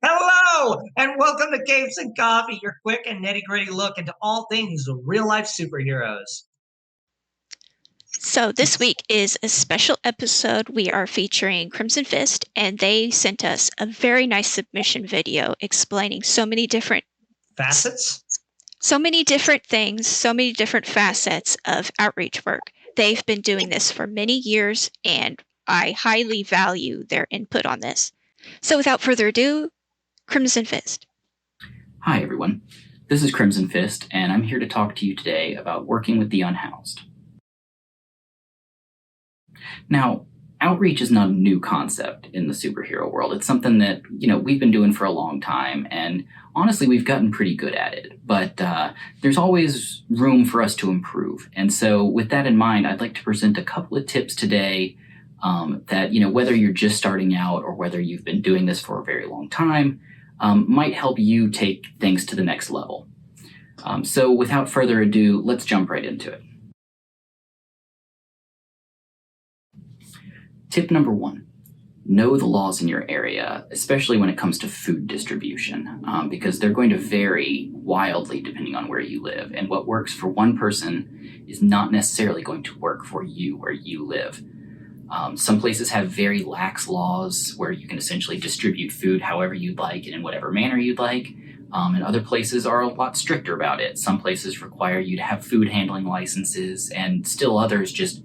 Hello, and welcome to Capes and Coffee, your quick and nitty-gritty look into all things real-life superheroes. So this week is a special episode. We are featuring Crimson Fist, and they sent us a very nice submission video explaining so many different Facets? things, so many different facets of outreach work. They've been doing this for many years, and I highly value their input on this. So without further ado, Crimson Fist. Hi everyone, this is Crimson Fist, and I'm here to talk to you today about working with the unhoused. Now, outreach is not a new concept in the superhero world. It's something that, we've been doing for a long time, and honestly, we've gotten pretty good at it. But there's always room for us to improve. And so with that in mind, I'd like to present a couple of tips today that, whether you're just starting out or whether you've been doing this for a very long time, might help you take things to the next level. So without further ado, let's jump right into it. Tip number 1, know the laws in your area, especially when it comes to food distribution, because they're going to vary wildly depending on where you live. And what works for one person is not necessarily going to work for you where you live. Some places have very lax laws where you can essentially distribute food however you'd like and in whatever manner you'd like. And other places are a lot stricter about it. Some places require you to have food handling licenses, and still others just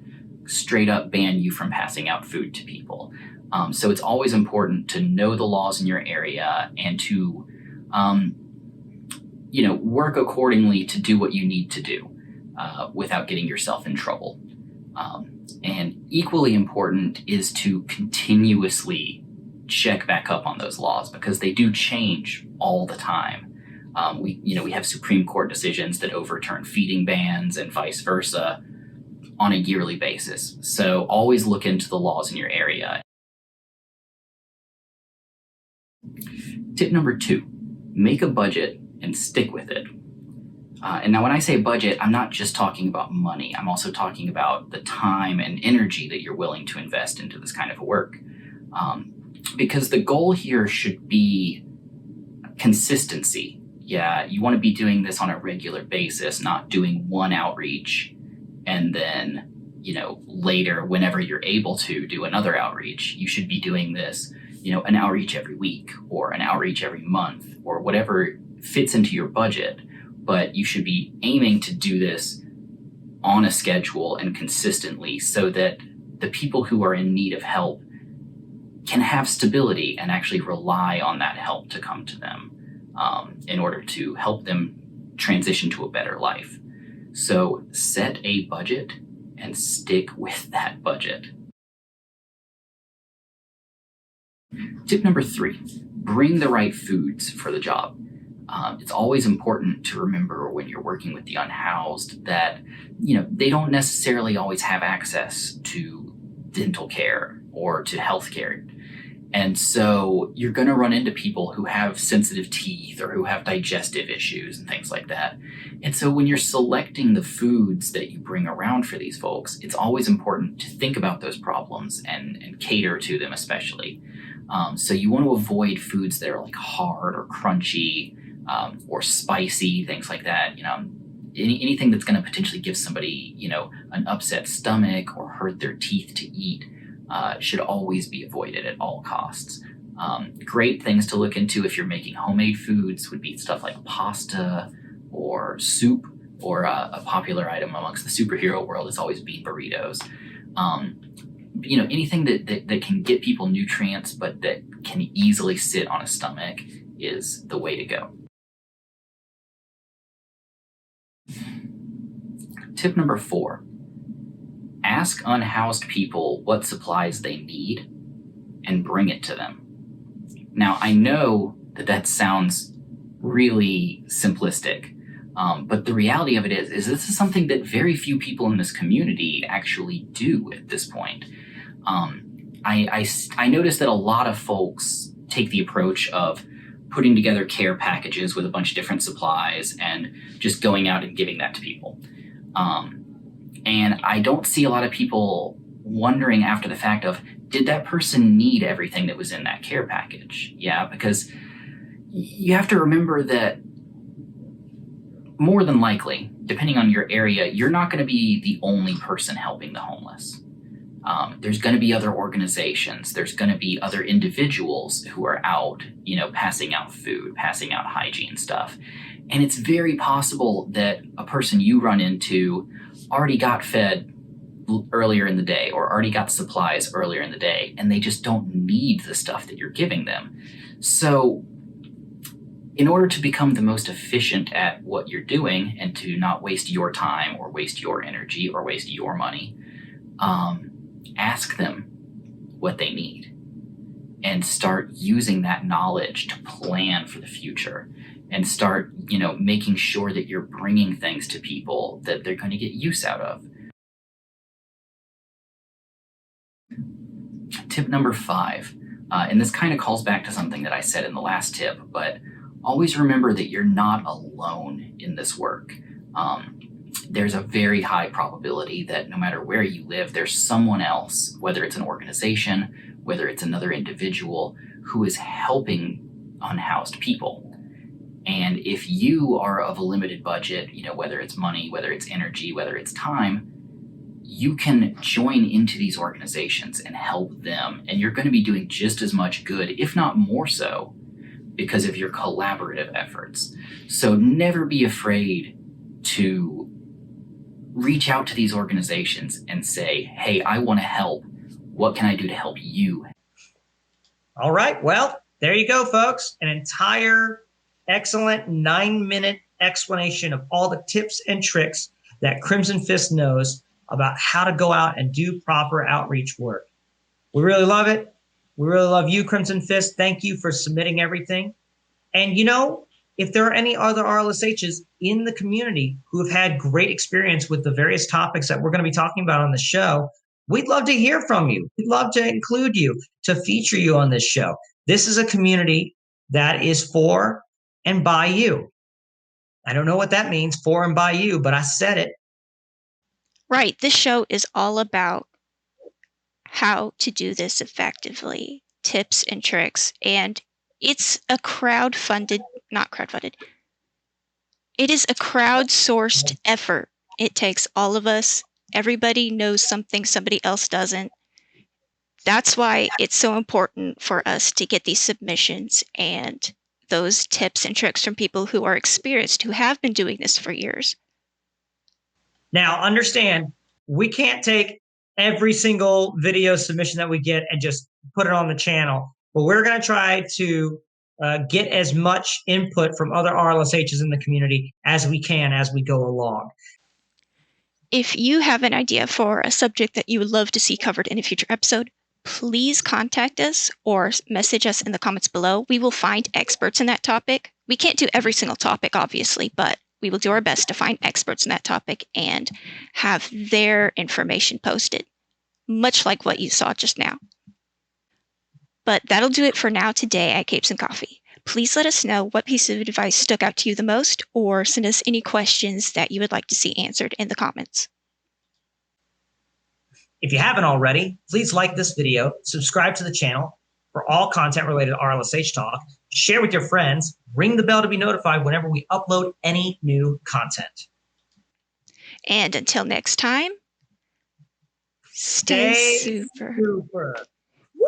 straight up ban you from passing out food to people. So it's always important to know the laws in your area and to, work accordingly to do what you need to do without getting yourself in trouble. And equally important is to continuously check back up on those laws because they do change all the time. We have Supreme Court decisions that overturn feeding bans and vice versa on a yearly basis. So always look into the laws in your area. Tip number 2, make a budget and stick with it. And now when I say budget, I'm not just talking about money. I'm also talking about the time and energy that you're willing to invest into this kind of work. Because the goal here should be consistency. Yeah, you want to be doing this on a regular basis, not doing one outreach and then, later, whenever you're able to do another outreach. You should be doing this, an outreach every week or an outreach every month or whatever fits into your budget. But you should be aiming to do this on a schedule and consistently so that the people who are in need of help can have stability and actually rely on that help to come to them in order to help them transition to a better life. So set a budget and stick with that budget. Tip number 3, bring the right foods for the job. It's always important to remember when you're working with the unhoused that, they don't necessarily always have access to dental care or to health care. And so you're going to run into people who have sensitive teeth or who have digestive issues and things like that. And so when you're selecting the foods that you bring around for these folks, it's always important to think about those problems and cater to them especially. So you want to avoid foods that are like hard or crunchy or spicy, things like that. Anything that's going to potentially give somebody, an upset stomach or hurt their teeth to eat should always be avoided at all costs. Great things to look into if you're making homemade foods would be stuff like pasta or soup, or a popular item amongst the superhero world is always bean burritos. Anything that can get people nutrients but that can easily sit on a stomach is the way to go. Tip number 4, ask unhoused people what supplies they need and bring it to them. Now, I know that sounds really simplistic, but the reality of it is this is something that very few people in this community actually do at this point. I noticed that a lot of folks take the approach of putting together care packages with a bunch of different supplies and just going out and giving that to people. And I don't see a lot of people wondering after the fact of, did that person need everything that was in that care package? Yeah, because you have to remember that more than likely, depending on your area, you're not going to be the only person helping the homeless. There's going to be other organizations. There's going to be other individuals who are out, passing out food, passing out hygiene stuff. And it's very possible that a person you run into already got fed earlier in the day or already got supplies earlier in the day, and they just don't need the stuff that you're giving them. So in order to become the most efficient at what you're doing and to not waste your time or waste your energy or waste your money, ask them what they need and start using that knowledge to plan for the future and start, making sure that you're bringing things to people that they're going to get use out of. Tip number 5, and this kind of calls back to something that I said in the last tip, but always remember that you're not alone in this work. There's a very high probability that no matter where you live, there's someone else, whether it's an organization, whether it's another individual, who is helping unhoused people. And if you are of a limited budget, whether it's money, whether it's energy, whether it's time, you can join into these organizations and help them. And you're going to be doing just as much good, if not more so, because of your collaborative efforts. So never be afraid to reach out to these organizations and say, hey, I want to help. What can I do to help you? All right. Well, there you go, folks. An entire excellent 9-minute explanation of all the tips and tricks that Crimson Fist knows about how to go out and do proper outreach work. We really love it. We really love you, Crimson Fist. Thank you for submitting everything. And if there are any other RLSHs in the community who have had great experience with the various topics that we're going to be talking about on the show, we'd love to hear from you. We'd love to include you, to feature you on this show. This is a community that is for and by you. I don't know what that means, for and by you, but I said it. Right. This show is all about how to do this effectively, tips and tricks. And it's a it is a crowdsourced effort. It takes all of us. Everybody knows something somebody else doesn't. That's why it's so important for us to get these submissions and those tips and tricks from people who are experienced, who have been doing this for years. Now, understand, we can't take every single video submission that we get and just put it on the channel, but we're going to try to get as much input from other RLSHs in the community as we can as we go along. If you have an idea for a subject that you would love to see covered in a future episode, please contact us or message us in the comments below. We will find experts in that topic. We can't do every single topic, obviously, but we will do our best to find experts in that topic and have their information posted, much like what you saw just now. But that'll do it for now today at Capes and Coffee. Please let us know what piece of advice stuck out to you the most, or send us any questions that you would like to see answered in the comments. If you haven't already, please like this video, subscribe to the channel for all content related to RLSH talk, share with your friends, ring the bell to be notified whenever we upload any new content. And until next time, stay super. Woo!